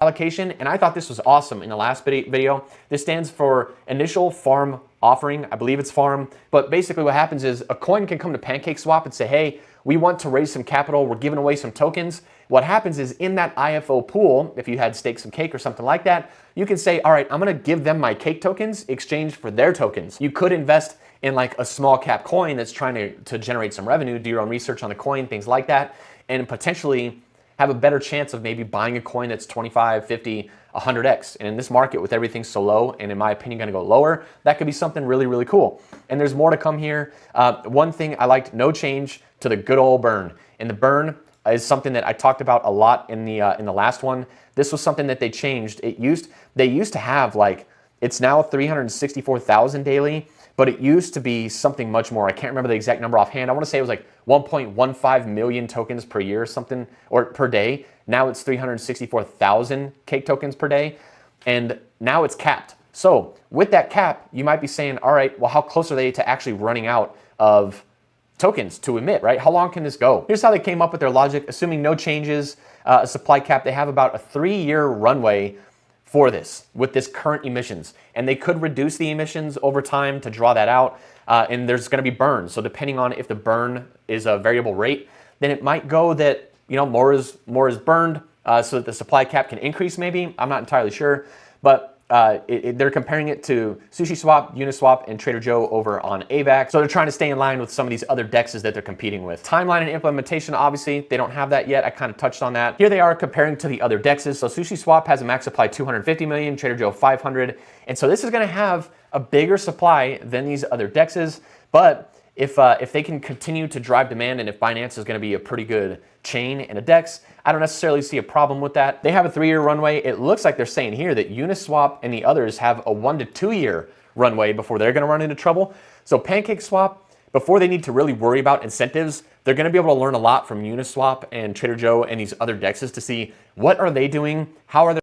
allocation, and I thought this was awesome in the last video. This stands for initial farm offering. I believe it's farm, but basically what happens is a coin can come to PancakeSwap and say, hey, we want to raise some capital, we're giving away some tokens. What happens is in that IFO pool, if you had staked some cake or something like that, you can say, all right, I'm gonna give them my cake tokens exchanged for their tokens. You could invest in like a small cap coin that's trying to generate some revenue, do your own research on the coin, things like that, and potentially have a better chance of maybe buying a coin that's 25, 50, 100x. And in this market with everything so low, and in my opinion gonna go lower, that could be something really, really cool. And there's more to come here. One thing I liked, no change to the good old burn. And the burn is something that I talked about a lot in the last one. This was something that they changed. They used to have like, it's now 364,000 daily, but it used to be something much more. I can't remember the exact number offhand. I want to say it was like 1.15 million tokens per year or something, or per day. Now it's 364,000 cake tokens per day, and now it's capped. So with that cap, you might be saying, all right, well, how close are they to actually running out of tokens to emit, right? How long can this go? Here's how they came up with their logic. Assuming no changes, a supply cap, they have about a 3-year runway for this with this current emissions, and they could reduce the emissions over time to draw that out, and there's going to be burn. So depending on if the burn is a variable rate, then it might go that, you know, more is burned, so that the supply cap can increase maybe. I'm not entirely sure, but they're comparing it to SushiSwap, Uniswap, and Trader Joe over on AVAX. So they're trying to stay in line with some of these other DEXs that they're competing with. Timeline and implementation, obviously, they don't have that yet. I kind of touched on that. Here they are comparing to the other DEXs. So SushiSwap has a max supply 250 million, Trader Joe 500. And so this is gonna have a bigger supply than these other DEXs, but if they can continue to drive demand, and if Binance is going to be a pretty good chain and a DEX, I don't necessarily see a problem with that. They have a 3-year runway. It looks like they're saying here that Uniswap and the others have a 1 to 2 year runway before they're going to run into trouble. So PancakeSwap, before they need to really worry about incentives, they're going to be able to learn a lot from Uniswap and Trader Joe and these other DEXs to see what are they doing, how are they